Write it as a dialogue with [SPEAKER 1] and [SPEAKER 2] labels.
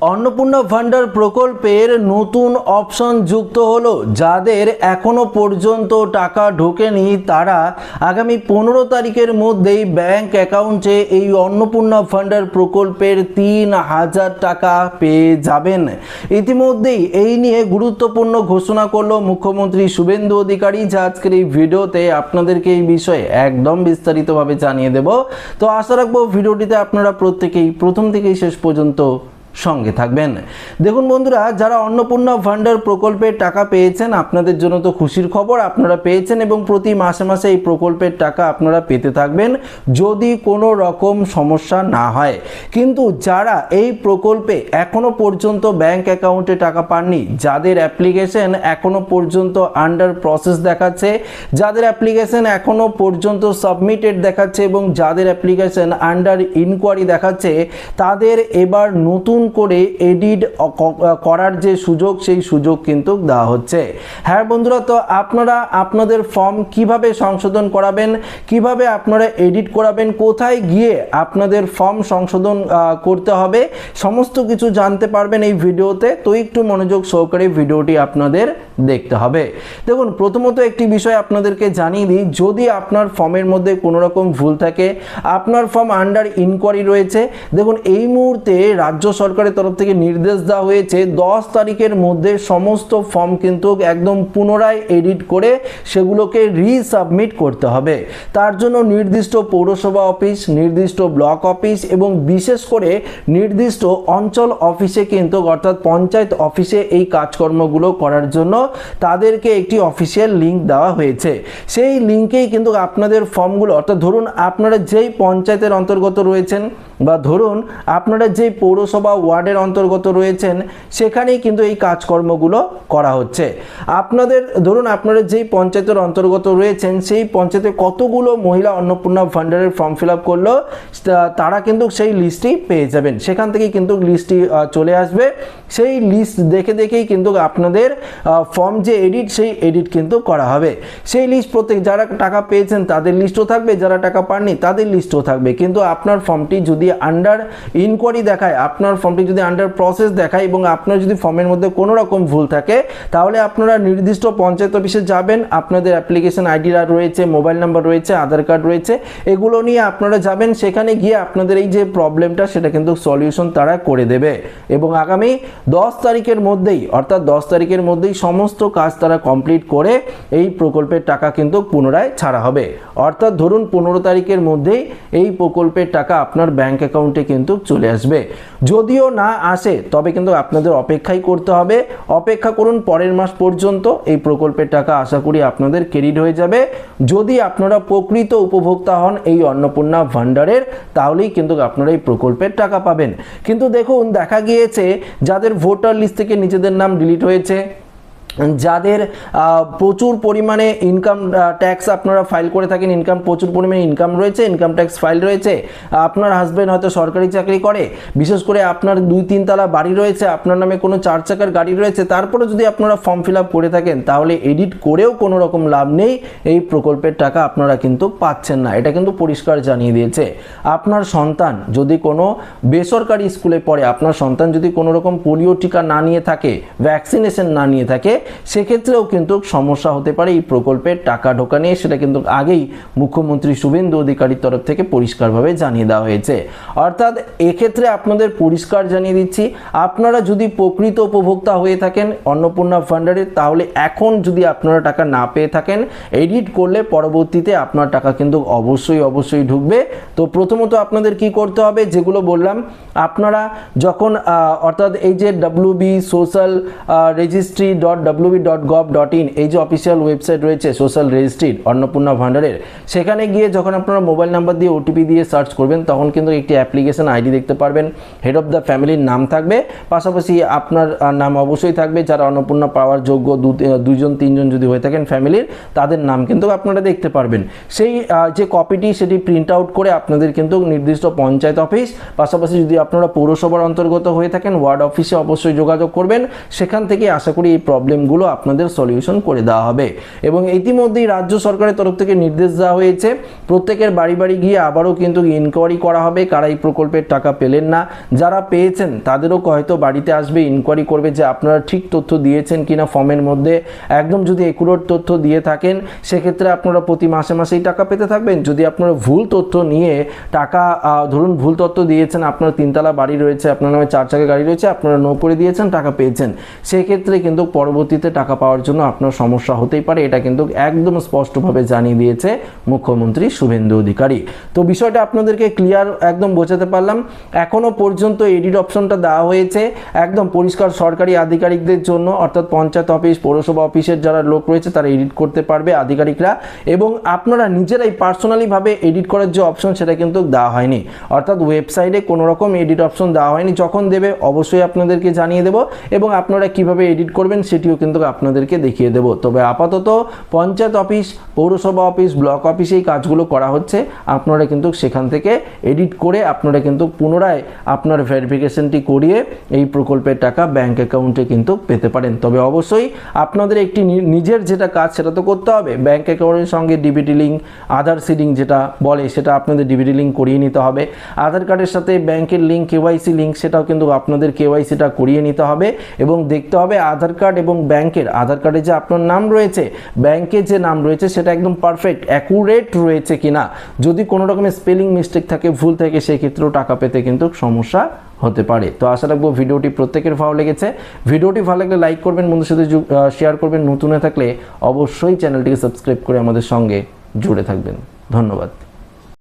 [SPEAKER 1] অন্নপূর্ণা ভান্ডার প্রকল্পের নতুন অপশন যুক্ত হলো। যাদের এখনো পর্যন্ত টাকা ঢোকেনি তারা আগামী 15 তারিখের মধ্যেই ব্যাংক অ্যাকাউন্টে এই অন্নপূর্ণা ভান্ডার প্রকল্পের 3000 টাকা পেয়ে যাবেন। ইতিমধ্যেই এই নিয়ে গুরুত্বপূর্ণ ঘোষণা করলো মুখ্যমন্ত্রী শুভেন্দু অধিকারী, যা আজকের এই ভিডিওতে আপনাদেরকে এই বিষয়ে একদম বিস্তারিতভাবে জানিয়ে দেব। তো আশা রাখবো ভিডিওটিতে আপনারা প্রত্যেকেই প্রথম থেকেই শেষ পর্যন্ত সঙ্গে থাকবেন। দেখুন বন্ধুরা, যারা অন্নপূর্ণা ভান্ডার প্রকল্পের টাকা পেয়েছেন আপনাদের জন্য তো খুশির খবর, আপনারা পেয়েছেন এবং প্রতি মাসে মাসে এই প্রকল্পের টাকা আপনারা পেতে থাকবেন যদি কোনো রকম সমস্যা না হয়। কিন্তু যারা এই প্রকল্পে এখনো পর্যন্ত ব্যাংক অ্যাকাউন্টে টাকা পাননি, যাদের অ্যাপ্লিকেশন এখনো পর্যন্ত আন্ডার প্রসেস দেখাচ্ছে, যাদের অ্যাপ্লিকেশন এখনো পর্যন্ত সাবমিটেড দেখাচ্ছে এবং যাদের অ্যাপ্লিকেশন আন্ডার ইনকোয়ারি দেখাচ্ছে, তাদের এবার নতুন করে এডিট করার যে সুযোগ, সেই সুযোগ কিন্তু দেওয়া হচ্ছে। হ্যাঁ বন্ধুরা, তো আপনারা আপনাদের ফর্ম কিভাবে সংশোধন করাবেন, কিভাবে আপনারা এডিট করাবেন, কোথায় গিয়ে আপনাদের ফর্ম সংশোধন করতে হবে, সমস্ত কিছু জানতে পারবেন এই ভিডিওতে। তো একটু মনোযোগ সহকারে ভিডিওটি আপনাদের দেখতে হবে। দেখুন, প্রথমত একটি বিষয় আপনাদেরকে জানিয়ে দিই, যদি আপনার ফর্মের মধ্যে কোনো রকম ভুল থাকে, আপনার ফর্ম আন্ডার ইনকোয়ারি রয়েছে, দেখুন এই মুহূর্তে রাজ্য সরকারের তরফ থেকে নির্দেশ দেওয়া হয়েছে 10 তারিখের মধ্যে সমস্ত ফর্ম কিন্তু একদম পুনরায় এডিট করে সেগুলোকে রিসাবমিট করতে হবে। তার জন্য নির্দিষ্ট পৌরসভা অফিস, নির্দিষ্ট ব্লক অফিস এবং বিশেষ করে নির্দিষ্ট অঞ্চল অফিসে কিন্তু অর্থাৎ পঞ্চায়েত অফিসে এই কাজকর্মগুলো করার জন্য তাদেরকে একটি অফিসিয়াল লিঙ্ক দেওয়া হয়েছে। সেই লিঙ্কেই কিন্তু আপনাদের ফর্মগুলো, অর্থাৎ ধরুন আপনারা যেই পঞ্চায়েতের অন্তর্গত রয়েছেন বা ধরুন আপনারা যেই পৌরসভা ওয়ার্ডের অন্তর্গত রয়েছেন, সেখানেই কিন্তু এই কাজকর্মগুলো করা হচ্ছে। আপনাদের ধরুন আপনারা যেই পঞ্চায়েতের অন্তর্গত রয়েছেন, সেই পঞ্চায়েতে কতগুলো মহিলা অন্নপূর্ণা ভান্ডারের ফর্ম ফিল আপ করলো, তারা কিন্তু সেই লিস্টটি পেয়ে যাবেন। সেখান থেকেই কিন্তু লিস্টটি চলে আসবে। সেই লিস্ট দেখে দেখেই কিন্তু আপনাদের ফর্ম যে এডিট, সেই এডিট কিন্তু করা হবে। সেই লিস্ট প্রত্যেক যারা টাকা পেয়েছেন তাদের লিস্টও থাকবে, যারা টাকা পাননি তাদের লিস্টও থাকবে। কিন্তু আপনার ফর্মটি যদি আন্ডার ইনকোয়ারি দেখায়, আপনার ফর্মটি যদি আন্ডার প্রসেস দেখায় এবং আপনার যদি ফর্মের মধ্যে কোনো রকম ভুল থাকে, তাহলে আপনারা নির্দিষ্ট পঞ্চায়েত অফিসে যাবেন। আপনাদের অ্যাপ্লিকেশন আইডি রয়েছে, মোবাইল নাম্বার রয়েছে, আধার কার্ড রয়েছে, এগুলো নিয়ে আপনারা যাবেন। সেখানে গিয়ে আপনাদের এই যে প্রবলেমটা, সেটা কিন্তু সলিউশন তারা করে দেবে এবং আগামী 10 তারিখের মধ্যেই, অর্থাৎ 10 তারিখের মধ্যেই সমস্ত কাজ তারা কমপ্লিট করে এই প্রকল্পের টাকা কিন্তু পুনরায় ছাড়া হবে। অর্থাৎ ধরুন 15 তারিখের মধ্যেই এই প্রকল্পের টাকা আপনার ব্যাংক অ্যাকাউন্টে কিন্তু চলে আসবে। যদিও না আসে তবে কিন্তু আপনাদের অপেক্ষাই করতে হবে। অপেক্ষা করুন পরের মাস পর্যন্ত, এই প্রকল্পের টাকা আশা করি আপনাদের ক্রেডিট হয়ে যাবে। যদি আপনারা প্রকৃত উপভোক্তা হন এই অন্নপূর্ণা ভান্ডারের, তাহলেই কিন্তু আপনারা এই প্রকল্পের টাকা পাবেন। কিন্তু দেখুন, দেখা গিয়েছে যাদের ভোটার লিস্ট থেকে নিজেদের নাম ডিলিট হয়েছে, যাদের প্রচুর পরিমাণে ইনকাম ট্যাক্স আপনারা ফাইল করে থাকেন, ইনকাম প্রচুর পরিমাণে ইনকাম রয়েছে, ইনকাম ট্যাক্স ফাইল রয়েছে, আপনার হাজব্যান্ড হয়তো সরকারি চাকরি করে, বিশেষ করে আপনার 2-3 তলা বাড়ি রয়েছে, আপনার নামে কোনো 4 চাকার গাড়ি রয়েছে, তারপরে যদি আপনারা ফর্ম ফিল আপ করে থাকেন, তাহলে এডিট করেও কোনো রকম লাভ নেই, এই প্রকল্পের টাকা আপনারা কিন্তু পাচ্ছেন না। এটা কিন্তু পরিষ্কার জানিয়ে দিয়েছে। আপনার সন্তান যদি কোনো বেসরকারি স্কুলে পড়ে, আপনার সন্তান যদি কোনো রকম পোলিও টিকা না নিয়ে থাকে, ভ্যাকসিনেশন না নিয়ে থাকে, সেক্ষেত্রেও কিন্তু সমস্যা হতে পারে এই প্রকল্পের টাকা ঢোকা নিয়ে। সেটা কিন্তু আগেই মুখ্যমন্ত্রী শুভেন্দু অধিকারীর তরফ থেকে পরিষ্কারভাবে জানিয়ে দেওয়া হয়েছে। অর্থাৎ এক্ষেত্রে আপনাদের পরিষ্কার জানিয়ে দিচ্ছি, আপনারা যদি প্রকৃত উপভোক্তা হয়ে থাকেন অন্নপূর্ণা ভান্ডারের, তাহলে এখন যদি আপনারা টাকা না পেয়ে থাকেন, এডিট করলে পরবর্তীতে আপনার টাকা কিন্তু অবশ্যই ঢুকবে। তো প্রথমত আপনাদের কি করতে হবে, যেগুলো বললাম, আপনারা যখন অর্থাৎ এই যে wb.social.registry.wb.gov.in এই যে অফিসিয়াল ওয়েবসাইট রয়েছে সোশ্যাল রেজিস্ট্রির অন্নপূর্ণা ভান্ডারের, সেখানে গিয়ে যখন আপনারা মোবাইল নাম্বার দিয়ে ওটিপি দিয়ে সার্চ করবেন, তখন কিন্তু একটি অ্যাপ্লিকেশন আইডি দেখতে পারবেন। হেড অফ দ্য ফ্যামিলির নাম থাকবে, পাশাপাশি আপনার নাম অবশ্যই থাকবে। যারা অন্নপূর্ণা পাওয়ার যোগ্য 2-3 জন যদি হয়ে থাকেন ফ্যামিলির, তাদের নাম কিন্তু আপনারা দেখতে পারবেন। সেই যে কপিটি, সেটি প্রিন্ট আউট করে আপনাদের কিন্তু নির্দিষ্ট পঞ্চায়েত অফিস, পাশাপাশি যদি আপনারা পৌরসভার অন্তর্গত হয়ে থাকেন ওয়ার্ড অফিসে অবশ্যই যোগাযোগ করবেন। সেখান থেকে আশা করি এই প্রবলেম প্রবলেমগুলো আপনাদের সলিউশন করে দেওয়া হবে। এবং ইতিমধ্যেই রাজ্য সরকারের তরফ থেকে নির্দেশ দেওয়া হয়েছে প্রত্যেকের বাড়ি বাড়ি গিয়ে আবারও কিন্তু ইনকোয়ারি করা হবে কারা এই প্রকল্পের টাকা পেলেন না, যারা পেয়েছেন তাদেরও হয়তো বাড়িতে আসবে, ইনকোয়ারি করবে যে আপনারা ঠিক তথ্য দিয়েছেন কিনা ফর্মের মধ্যে। একদম যদি একুরেট তথ্য দিয়ে থাকেন সেক্ষেত্রে আপনারা প্রতি মাসে মাসেই টাকা পেতে থাকবেন। যদি আপনারা ভুল তথ্য নিয়ে টাকা ধরুন ভুল তথ্য দিয়েছেন, আপনার 3 তলা বাড়ি রয়েছে, আপনার নামে 4 চাকা গাড়ি রয়েছে, আপনারা নো করে দিয়েছেন, টাকা পেয়েছেন, সেক্ষেত্রে কিন্তু পরবর্তীতে টাকা পাওয়ার জন্য আপনার সমস্যা হতেই পারে। এটা কিন্তু একদম স্পষ্টভাবে জানিয়ে দিয়েছে মুখ্যমন্ত্রী শুভেন্দু অধিকারী। তো বিষয়টা আপনাদেরকে ক্লিয়ার একদম বোঝাতে পারলাম। এখনো পর্যন্ত এডিট অপশনটা দেওয়া হয়েছে একদম পরিষ্কার সরকারি আধিকারিকদের জন্য, অর্থাৎ পঞ্চায়েত অফিস, পৌরসভা অফিসের যারা লোক রয়েছে তারা এডিট করতে পারবে, আধিকারিকরা। এবং আপনারা নিজেরাই পার্সোনালিভাবে এডিট করার যে অপশন সেটা কিন্তু দেওয়া হয়নি, অর্থাৎ ওয়েবসাইটে কোনো রকম এডিট অপশন দেওয়া হয়নি। যখন দেবে অবশ্যই আপনাদেরকে জানিয়ে দেব এবং আপনারা কিভাবে এডিট করবেন সেটিও কিন্তু আপনাদেরকে দেখিয়ে দেব। তবে আপাতত পঞ্চায়েত অফিস, পৌরসভা অফিস, ব্লক অফিসে এই কাজগুলো করা হচ্ছে। আপনারা কিন্তু সেখান থেকে এডিট করে আপনারা কিন্তু পুনরায় আপনার ভেরিফিকেশনটি করিয়ে এই প্রকল্পের টাকা ব্যাংক অ্যাকাউন্টে কিন্তু পেতে পারেন। তবে অবশ্যই আপনাদের একটি নিজের যেটা কাজ সেটা তো করতে হবে। ব্যাংক অ্যাকাউন্টের সঙ্গে ডিবিটি লিঙ্ক, আধার সিডিং যেটা বলে সেটা আপনাদের ডিবিটি লিঙ্ক করিয়ে নিতে হবে। আধার কার্ডের সাথে ব্যাংকের লিঙ্ক, কেওয়াইসি লিঙ্ক, সেটাও কিন্তু আপনাদের কেওয়াইসিটা করিয়ে নিতে হবে এবং দেখতে হবে আধার কার্ড এবং ব্যাংকের, আধার কার্ডে যে আপনার নাম রয়েছে, ব্যাংকে যে নাম রয়েছে সেটা একদম পারফেক্ট অ্যাকুরেট রয়েছে কিনা। যদি কোনো রকমের স্পেলিং মিস্টেক থাকে, ভুল থাকে, সেক্ষেত্রেও টাকা পেতে কিন্তু সমস্যা হতে পারে। তো আশা রাখবো ভিডিওটি প্রত্যেকের ভালো লেগেছে। ভিডিওটি ভালো লাগলে লাইক করবেন, বন্ধুদের সাথে শেয়ার করবেন। নতুন হয়ে থাকলে অবশ্যই চ্যানেলটিকে সাবস্ক্রাইব করে আমাদের সঙ্গে জুড়ে থাকবেন। ধন্যবাদ।